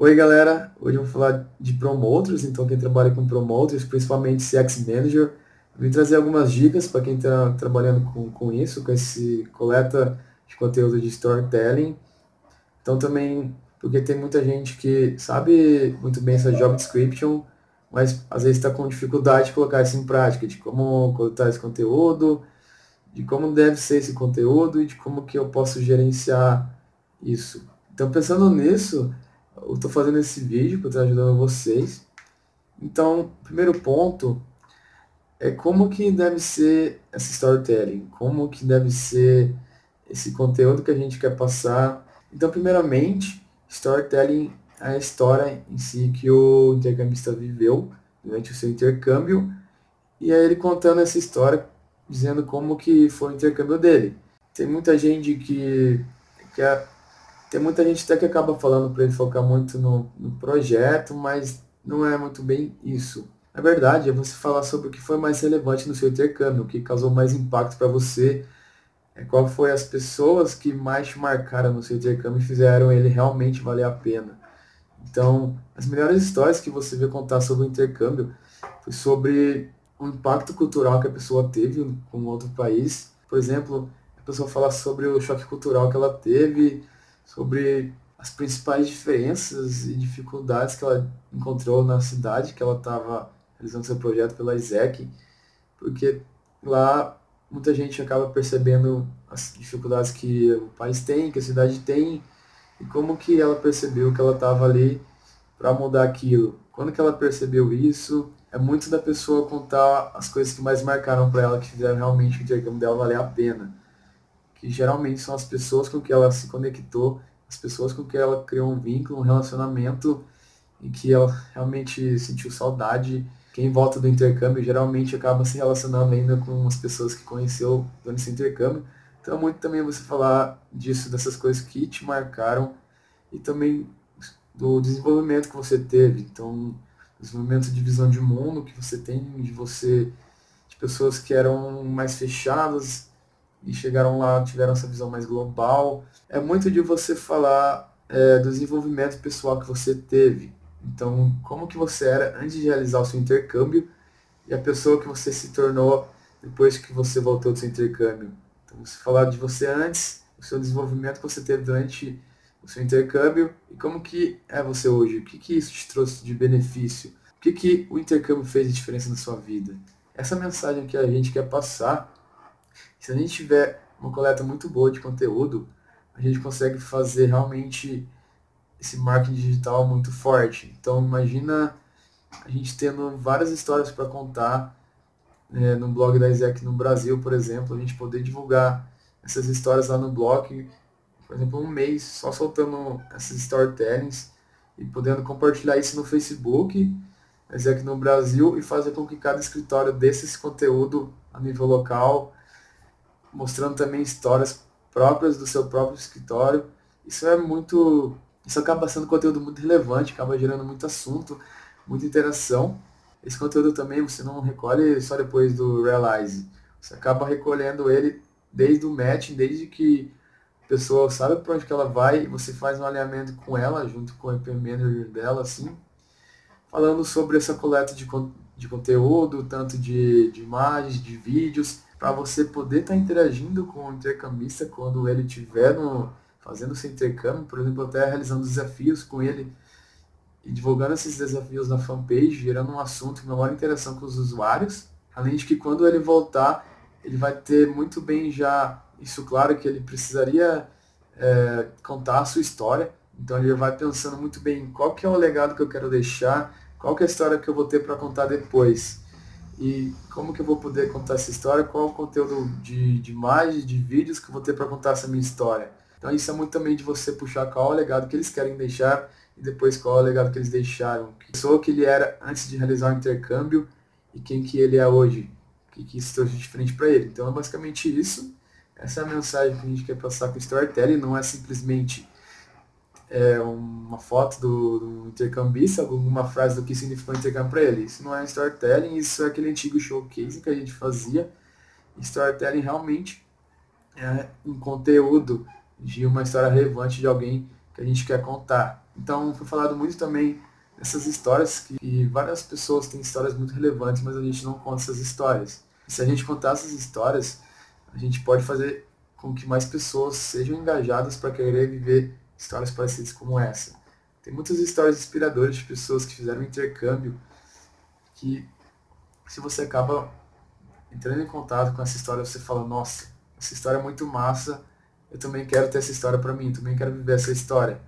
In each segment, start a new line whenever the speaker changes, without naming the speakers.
Oi, galera. Hoje eu vou falar de promoters, então quem trabalha com promoters, principalmente CX Manager, eu vim trazer algumas dicas para quem está trabalhando com isso, com esse coleta de conteúdo de storytelling. Então também, porque tem muita gente que sabe muito bem essa job description, mas às vezes está com dificuldade de colocar isso em prática, de como coletar esse conteúdo, de como deve ser esse conteúdo e de como que eu posso gerenciar isso. Então, pensando nisso, eu estou fazendo esse vídeo para estar ajudando vocês. Então, o primeiro ponto é como que deve ser essa storytelling, como que deve ser esse conteúdo que a gente quer passar. Então, primeiramente, storytelling é a história em si que o intercambista viveu durante o seu intercâmbio e aí ele contando essa história, dizendo como que foi o intercâmbio dele. Tem muita gente que tem muita gente até que acaba falando para ele focar muito no projeto, mas não é muito bem isso. Na verdade, é você falar sobre o que foi mais relevante no seu intercâmbio, o que causou mais impacto para você, qual foi as pessoas que mais te marcaram no seu intercâmbio e fizeram ele realmente valer a pena. Então, as melhores histórias que você vê contar sobre o intercâmbio foi sobre o impacto cultural que a pessoa teve com outro país. Por exemplo, a pessoa fala sobre o choque cultural que ela teve, sobre as principais diferenças e dificuldades que ela encontrou na cidade que ela estava realizando seu projeto pela ISEC, porque lá muita gente acaba percebendo as dificuldades que o país tem, que a cidade tem, e como que ela percebeu que ela estava ali para mudar aquilo. Quando que ela percebeu isso, é muito da pessoa contar as coisas que mais marcaram para ela, que fizeram realmente o intercâmbio dela valer a pena. Que geralmente são as pessoas com que ela se conectou, as pessoas com que ela criou um vínculo, um relacionamento, e que ela realmente sentiu saudade. Quem volta do intercâmbio geralmente acaba se relacionando ainda com as pessoas que conheceu durante esse intercâmbio. Então é muito também você falar disso, dessas coisas que te marcaram e também do desenvolvimento que você teve. Então, desenvolvimento de visão de mundo que você tem de você, de pessoas que eram mais fechadas e chegaram lá, tiveram essa visão mais global. É muito de você falar do desenvolvimento pessoal que você teve. Então, como que você era antes de realizar o seu intercâmbio e a pessoa que você se tornou depois que você voltou do seu intercâmbio. Então, você falar de você antes, o seu desenvolvimento que você teve durante o seu intercâmbio e como que é você hoje, o que que isso te trouxe de benefício, o que que o intercâmbio fez de diferença na sua vida. Essa mensagem que a gente quer passar, se a gente tiver uma coleta muito boa de conteúdo, a gente consegue fazer realmente esse marketing digital muito forte. Então, imagina a gente tendo várias histórias para contar no blog da Isaac no Brasil, por exemplo, a gente poder divulgar essas histórias lá no blog, por exemplo, um mês só soltando essas storytellings e podendo compartilhar isso no Facebook, Isaac no Brasil, e fazer com que cada escritório desse esse conteúdo a nível local, mostrando também histórias próprias do seu próprio escritório. Isso é muito, isso acaba sendo conteúdo muito relevante, acaba gerando muito assunto, muita interação. Esse conteúdo também você não recolhe só depois do Realize. Você acaba recolhendo ele desde o matching, desde que a pessoa sabe para onde que ela vai, você faz um alinhamento com ela, junto com o EP Manager dela, assim, falando sobre essa coleta de conteúdo, tanto de imagens, de vídeos, para você poder estar interagindo com o intercambista quando ele estiver fazendo seu intercâmbio, por exemplo, até realizando desafios com ele e divulgando esses desafios na fanpage, gerando um assunto, uma maior interação com os usuários. Além de que quando ele voltar, ele vai ter muito bem já isso claro que ele precisaria contar a sua história. Então ele vai pensando muito bem qual que é o legado que eu quero deixar, qual que é a história que eu vou ter para contar depois. E como que eu vou poder contar essa história, qual o conteúdo de imagens, de vídeos que eu vou ter para contar essa minha história. Então isso é muito também de você puxar qual é o legado que eles querem deixar e depois qual é o legado que eles deixaram. Que pessoa que ele era antes de realizar o intercâmbio e quem que ele é hoje. O que isso trouxe de diferente para ele. Então é basicamente isso. Essa é a mensagem que a gente quer passar com o Storytelling, não é simplesmente uma foto do intercambista, alguma frase do que significou o intercâmbio para ele. Isso não é Storytelling, isso é aquele antigo showcase que a gente fazia. Storytelling realmente é um conteúdo de uma história relevante de alguém que a gente quer contar. Então foi falado muito também dessas histórias que várias pessoas têm histórias muito relevantes, mas a gente não conta essas histórias. E se a gente contar essas histórias, a gente pode fazer com que mais pessoas sejam engajadas para querer viver histórias parecidas como essa. Tem muitas histórias inspiradoras de pessoas que fizeram intercâmbio que, se você acaba entrando em contato com essa história, você fala, nossa, essa história é muito massa, eu também quero ter essa história para mim, também quero viver essa história.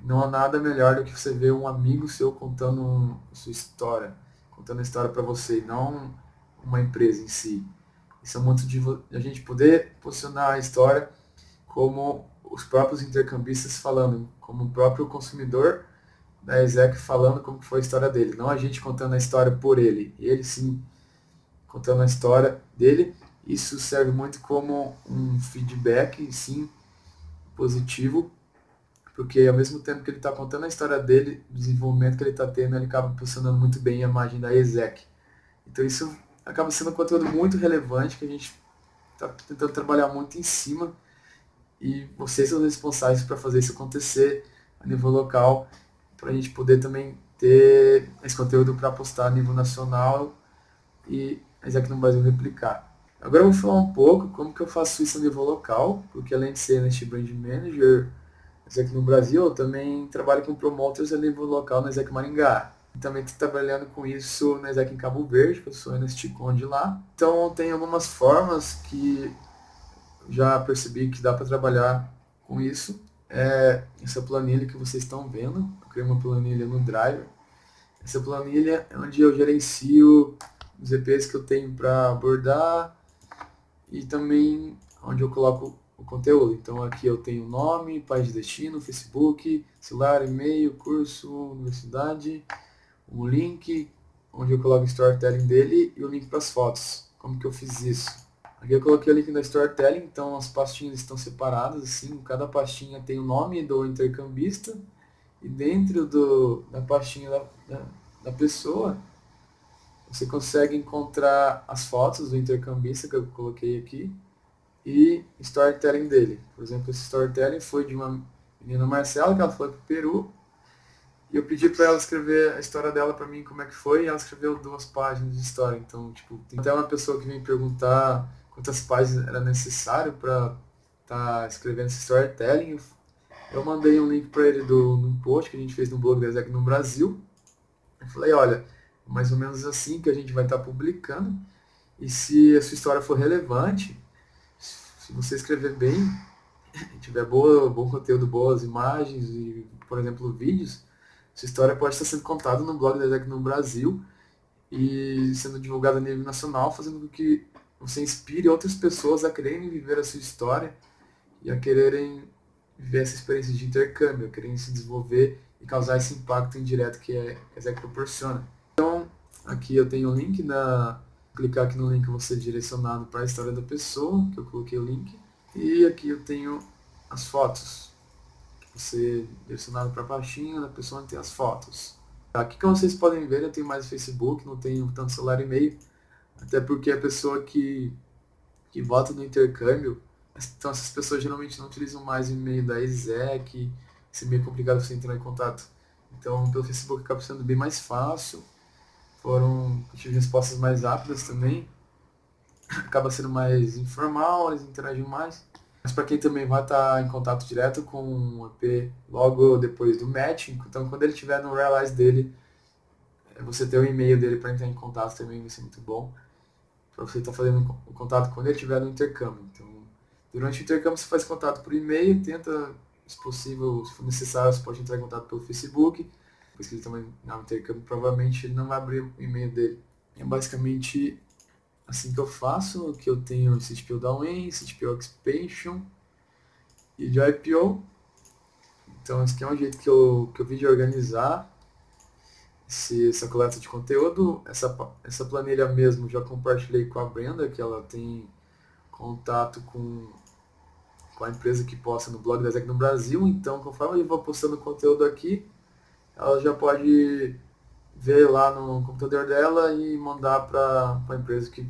Não há nada melhor do que você ver um amigo seu contando a sua história, contando a história para você, e não uma empresa em si. Isso é muito de a gente poder posicionar a história como os próprios intercambistas falando, como o próprio consumidor da exec falando como foi a história dele, não a gente contando a história por ele, ele sim contando a história dele. Isso serve muito como um feedback, sim, positivo, porque ao mesmo tempo que ele está contando a história dele, o desenvolvimento que ele está tendo, ele acaba posicionando muito bem a imagem da exec. Então isso acaba sendo um conteúdo muito relevante que a gente está tentando trabalhar muito em cima, e vocês são responsáveis para fazer isso acontecer a nível local, para a gente poder também ter esse conteúdo para postar a nível nacional e a exec no Brasil replicar. Agora eu vou falar um pouco como que eu faço isso a nível local, porque além de ser neste Brand Manager, aqui no Brasil, eu também trabalho com promoters a nível local na Exec Maringá. E também estou trabalhando com isso na Exec em Cabo Verde, que eu sou NST-Con de lá. Então tem algumas formas que já percebi que dá para trabalhar com isso. Essa planilha que vocês estão vendo, eu criei uma planilha no Driver. Essa planilha é onde eu gerencio os EPs que eu tenho para abordar e também onde eu coloco o conteúdo. Então aqui eu tenho nome, país de destino, Facebook, celular, e-mail, curso, universidade, um link, onde eu coloco o storytelling dele e o link para as fotos. Como que eu fiz isso? Aqui eu coloquei o link da storytelling, então as pastinhas estão separadas, assim, cada pastinha tem o nome do intercambista e dentro da pastinha da pessoa você consegue encontrar as fotos do intercambista que eu coloquei aqui e storytelling dele. Por exemplo, esse storytelling foi de uma menina Marcela, que ela foi para o Peru, e eu pedi para ela escrever a história dela para mim, como é que foi, e ela escreveu 2 páginas de história. Então, tipo, tem até uma pessoa que vem perguntar quantas páginas era necessário para estar escrevendo esse storytelling. Eu mandei um link para ele num post que a gente fez no blog da Exec no Brasil. Eu falei, olha, mais ou menos assim que a gente vai estar publicando, e se a sua história for relevante, se você escrever bem, tiver bom conteúdo, boas imagens e, por exemplo, vídeos, sua história pode estar sendo contada no blog da Exec no Brasil e sendo divulgada a nível nacional, fazendo com que você inspire outras pessoas a quererem viver a sua história e a quererem viver essa experiência de intercâmbio, a quererem se desenvolver e causar esse impacto indireto que a Exec proporciona. Então, aqui eu tenho o link clicar aqui no link eu vou ser direcionado para a história da pessoa, que eu coloquei o link. E aqui eu tenho as fotos. Você direcionado para a pastinha da pessoa onde tem as fotos. Aqui como vocês podem ver, eu tenho mais Facebook, não tenho tanto celular e e-mail. Até porque a pessoa que vota no intercâmbio, então essas pessoas geralmente não utilizam mais o e-mail da exec, isso é meio complicado você entrar em contato. Então pelo Facebook acaba sendo bem mais fácil. Eu tive respostas mais rápidas também. Acaba sendo mais informal, eles interagem mais. Mas para quem também vai estar em contato direto com o EP logo depois do match, então quando ele estiver no Realize dele, você ter o e-mail dele para entrar em contato também vai ser muito bom. Para você estar fazendo o contato quando ele estiver no intercâmbio. Então, durante o intercâmbio você faz contato por e-mail, tenta, se possível, se for necessário, você pode entrar em contato pelo Facebook. Depois que ele também no intercâmbio, provavelmente ele não vai abrir o e-mail dele. É basicamente assim que eu faço, que eu tenho CTPO Down-In, CTPO Expansion e de IPO. Então esse aqui é um jeito que eu vi de organizar essa coleta de conteúdo. Essa planilha mesmo já compartilhei com a Brenda, que ela tem contato com a empresa que posta no blog da Exec no Brasil. Então conforme eu vou postando conteúdo aqui, ela já pode ver lá no computador dela e mandar para a empresa que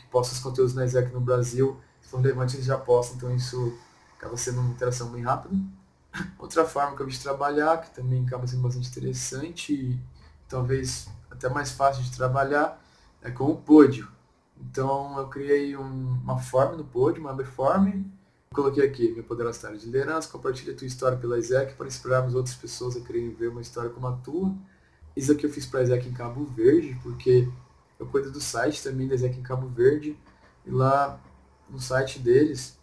posta os conteúdos na Exec no Brasil. Se for relevante, eles já postam, então isso acaba sendo uma interação bem rápida. Outra forma que eu vi de trabalhar, que também acaba sendo bastante interessante e talvez até mais fácil de trabalhar, é com o Podio. Então eu criei uma form no Podio, uma webform, coloquei aqui, meu poderoso área de liderança, compartilha a tua história pela Isaac para inspirarmos outras pessoas a quererem ver uma história como a tua. Isso aqui eu fiz para a Isaac em Cabo Verde, porque eu cuido do site também da Isaac em Cabo Verde, e lá no site deles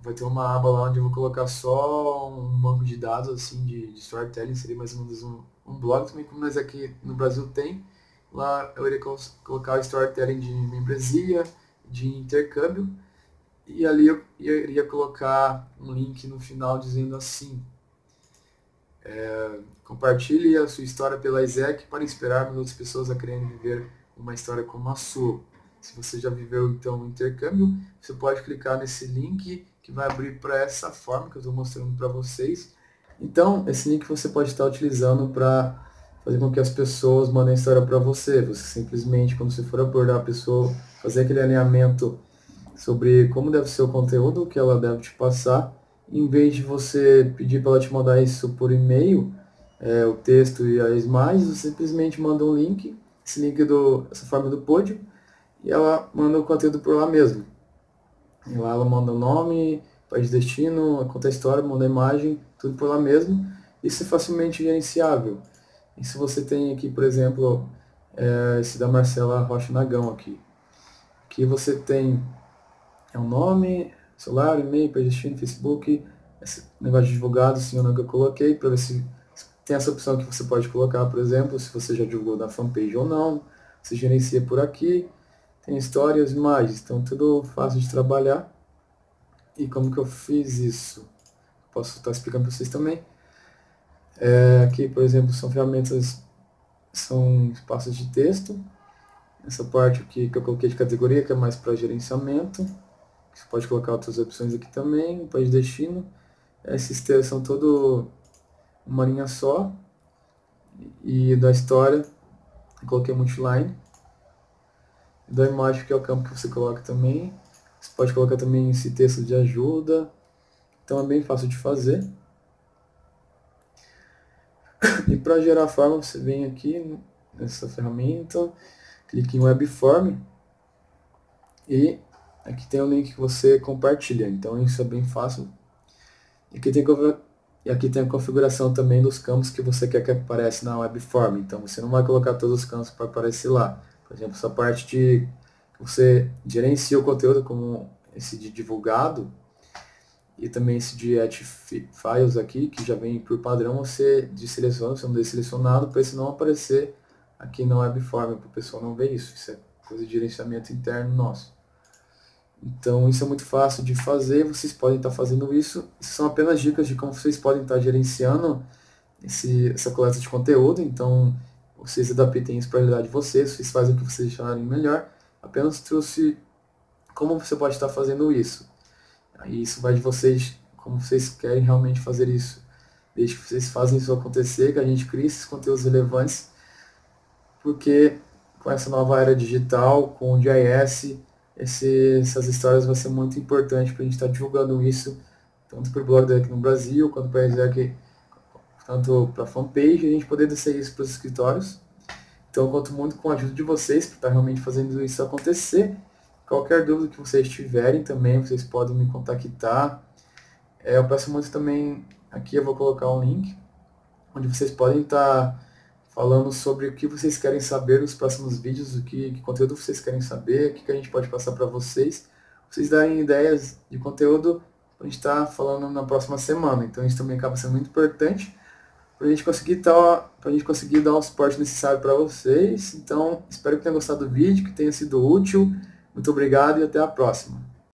vai ter uma aba lá onde eu vou colocar só um banco de dados assim de storytelling, seria mais ou menos um blog também, como nós aqui no Brasil tem. Lá eu iria colocar o storytelling de membresia, de intercâmbio, e ali eu iria colocar um link no final dizendo assim: compartilhe a sua história pela Isaac para inspirar outras pessoas a quererem viver uma história como a sua. Se você já viveu então um intercâmbio, você pode clicar nesse link que vai abrir para essa forma que eu estou mostrando para vocês. Então, esse link você pode estar utilizando para fazer com que as pessoas mandem a história para você. Você simplesmente, quando você for abordar a pessoa, fazer aquele alinhamento sobre como deve ser o conteúdo que ela deve te passar, em vez de você pedir para ela te mandar isso por e-mail, o texto e as imagens, você simplesmente manda um link, esse link essa forma do Podio, e ela manda o conteúdo por lá mesmo. E lá ela manda o nome, país de destino, conta a história, manda a imagem, tudo por lá mesmo. Isso é facilmente gerenciável. E se você tem aqui, por exemplo, esse da Marcela Rocha Nagão aqui. Aqui você tem o nome, celular, e-mail, país de destino, Facebook, esse negócio de divulgado, assim, o nome que eu coloquei, para ver se tem essa opção que você pode colocar, por exemplo, se você já divulgou na fanpage ou não. Você gerencia por aqui. Tem histórias, imagens, então tudo fácil de trabalhar. E como que eu fiz isso? Posso estar explicando para vocês também. Aqui, por exemplo, são ferramentas, são espaços de texto. Essa parte aqui que eu coloquei de categoria, que é mais para gerenciamento. Você pode colocar outras opções aqui também, país de destino. Esses textos são todo uma linha só. E da história, eu coloquei multiline. Da imagem, que é o campo que você coloca também. Você pode colocar também esse texto de ajuda. Então é bem fácil de fazer. E para gerar a forma, você vem aqui nessa ferramenta, clique em Webform e aqui tem o link que você compartilha. Então isso é bem fácil. E aqui tem a configuração também dos campos que você quer que apareça na Webform. Então você não vai colocar todos os campos para aparecer lá. Por exemplo, essa parte de que você gerencia o conteúdo, como esse de divulgado, e também esse de Add Files aqui, que já vem por padrão, você deseleciona, você não deixa selecionado, para isso não aparecer aqui na Webform, para o pessoal não ver isso. Isso é coisa de gerenciamento interno nosso. Então isso é muito fácil de fazer, vocês podem estar fazendo isso. Isso são apenas dicas de como vocês podem estar gerenciando essa coleta de conteúdo. Então vocês adaptem isso para a realidade de vocês fazem o que vocês acharem melhor. Apenas trouxe como você pode estar fazendo isso. Aí isso vai de vocês, como vocês querem realmente fazer isso. Desde que vocês fazem isso acontecer, que a gente crie esses conteúdos relevantes, porque com essa nova era digital, com o GIS, essas histórias vão ser muito importantes para a gente estar divulgando isso, tanto para o blog aqui no Brasil, quanto para tanto para a fanpage, a gente poder descer isso para os escritórios. Então eu conto muito com a ajuda de vocês para estar realmente fazendo isso acontecer. Qualquer dúvida que vocês tiverem também, vocês podem me contactar. Eu peço muito também, aqui eu vou colocar um link, onde vocês podem estar falando sobre o que vocês querem saber nos próximos vídeos, que conteúdo vocês querem saber, o que a gente pode passar para vocês. Vocês darem ideias de conteúdo para a gente estar falando na próxima semana. Então isso também acaba sendo muito importante para a gente conseguir dar o suporte necessário para vocês. Então espero que tenham gostado do vídeo, que tenha sido útil. Muito obrigado e até a próxima.